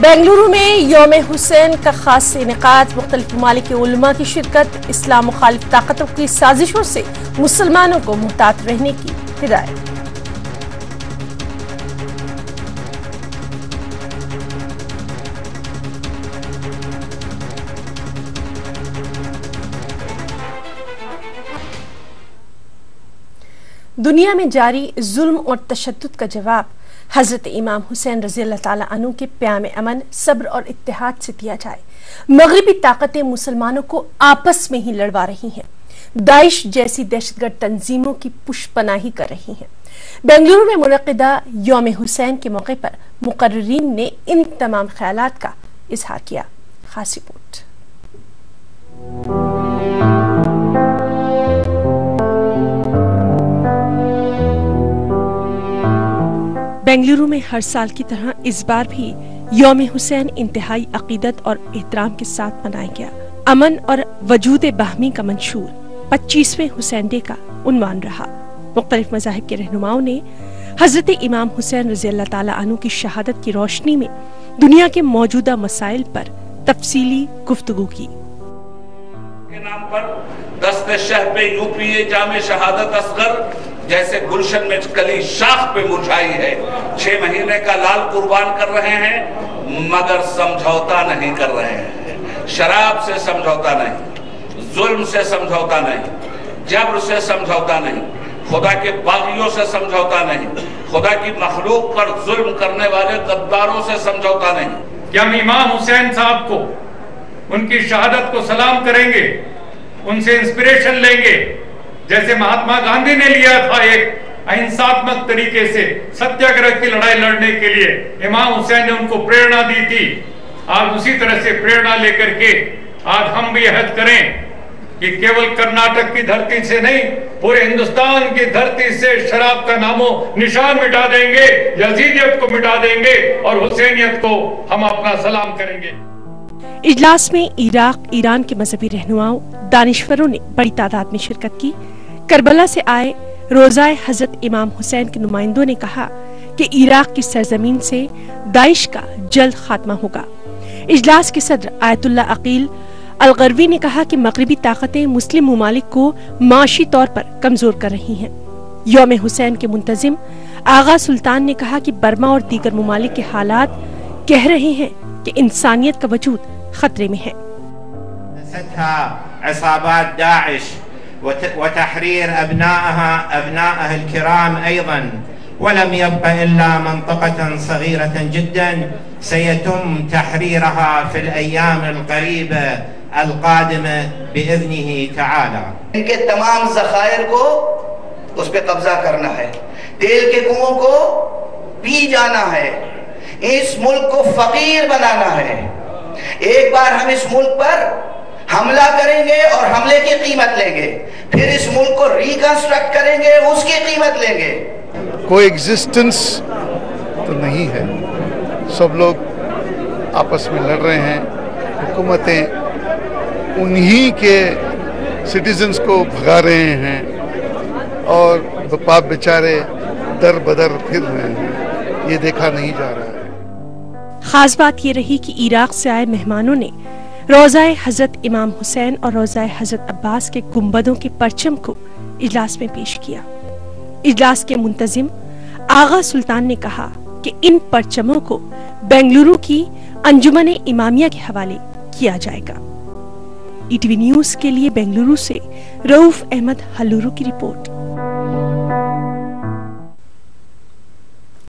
बेंगलुरु में यौम हुसैन का खास इनेकाद, मुख्तलिफ ममालिक के उलमा की शिरकत, इस्लाम मुखालिफ ताकतों की साजिशों से मुसलमानों को मुहतात रहने की हिदायत। दुनिया में जारी जुल्म और तशद्दुद का जवाब हजरत इमाम हुसैन रज़ियल्लाहु ताला अन्हु के प्याम अमन, सब्र और इत्तेहाद से दिया जाए। मगरिबी ताकतें मुसलमानों को आपस में ही लड़वा रही हैं, दाइश जैसी दहशतगर्द तंजीमों की पुष्पनाही कर रही हैं। बेंगलुरु में मुनक़िदा यौम हुसैन के मौके पर मुक़र्रिरीन ने इन तमाम ख्यालात का इजहार किया। खास रिपोर्ट। बेंगलुरु में हर साल की तरह इस बार भी यौम हुसैन इंतहाई अकीदत और एहतराम के साथ मनाया गया। अमन और वजूद बाहमी का मंशूर 25वें हुसैन डे का उन्वान रहा। मुख्तलिफ मज़ाहिब के रहनुमाओं ने हजरत इमाम हुसैन रज़ियल्लाहु ताला अन्हु की शहादत की रोशनी में दुनिया के मौजूदा मसाइल पर तफसीली गुफ्तगू की। के नाम पर दस्ते शह पे यूपीए जामे शहादत असगर जैसे गुलशन में कली शाख पे मुरझाई है। 6 महीने का लाल कुर्बान कर रहे हैं मगर समझौता नहीं कर रहे हैं। शराब से समझौता नहीं, जुल्म से समझौता नहीं, जबर से समझौता नहीं, खुदा के बागियों से समझौता नहीं, खुदा की मखलूक पर जुल्म करने वाले गद्दारों से समझौता नहीं। कि हम इमाम हुसैन साहब को, उनकी शहादत को सलाम करेंगे, उनसे इंस्पिरेशन लेंगे, जैसे महात्मा गांधी ने लिया था एक अहिंसात्मक तरीके से सत्याग्रह की लड़ाई लड़ने के लिए। इमाम हुसैन ने उनको प्रेरणा दी थी। आज उसी तरह से प्रेरणा लेकर के आज हम भी अहद करें कि केवल कर्नाटक की धरती से नहीं, पूरे हिंदुस्तान की धरती से शराब का नामो निशान मिटा देंगे, यजीदियत को मिटा देंगे और हुसैनियत को हम अपना सलाम करेंगे। इजलास में इराक, ईरान के मजहबी रहनुमाओं, दानिश्वरों ने बड़ी तादाद में शिरकत की। करबला से आए रोज़ाए हजरत इमाम हुसैन के नुमाइंदों ने कहा कि इराक की सरजमीन से दाइश का जल्द खात्मा होगा। इजलास के सदर आयतुल्लाह अकील अल-गरवी ने कहा कि मगरिबी ताकतें मुस्लिम ममालिक को माशी तौर पर कमजोर कर रही हैं। यौम हुसैन के मुंतजिम आगा सुल्तान ने कहा कि बर्मा और दीगर ममालिक के हालात कह रहे हैं कि इंसानियत का वजूद खतरे में है। وتحرير أبنائها الكرام أيضا، ولم يبق إلا منطقة صغيرة جدا سيتم تحريرها في الأيام القريبة القادمة بإذنه تعالى. इनके तमाम ज़खायर को उस पे कब्जा करना है, तेल के कुओं को पी जाना है, इस मुल्क को फकीर बनाना है। एक बार हम इस मुल्क पर हमला करेंगे और हमले की कीमत लेंगे, फिर इस मुल्क को रिकंस्ट्रक्ट करेंगे, उसकी कीमत लेंगे। कोई एग्जिस्टेंस तो नहीं है, सब लोग आपस में लड़ रहे हैं। हुकूमतें उन्हीं के सिटीजन्स को भगा रहे हैं और बाप बेचारे दर बदर फिर रहे हैं। ये देखा नहीं जा रहा है। खास बात ये रही कि इराक से आए मेहमानों ने रोज़ाए हजरत इमाम हुसैन और रोज़ाए हजरत अब्बास के गुंबदों के परचम को इजलास में पेश किया। इजलास के मुंतजिम आगा सुल्तान ने कहा कि इन परचमों को बेंगलुरु की अंजुमन इमामिया के हवाले किया जाएगा। ईटीवी न्यूज़ के लिए बेंगलुरु से रऊफ अहमद हल्लूरू की रिपोर्ट।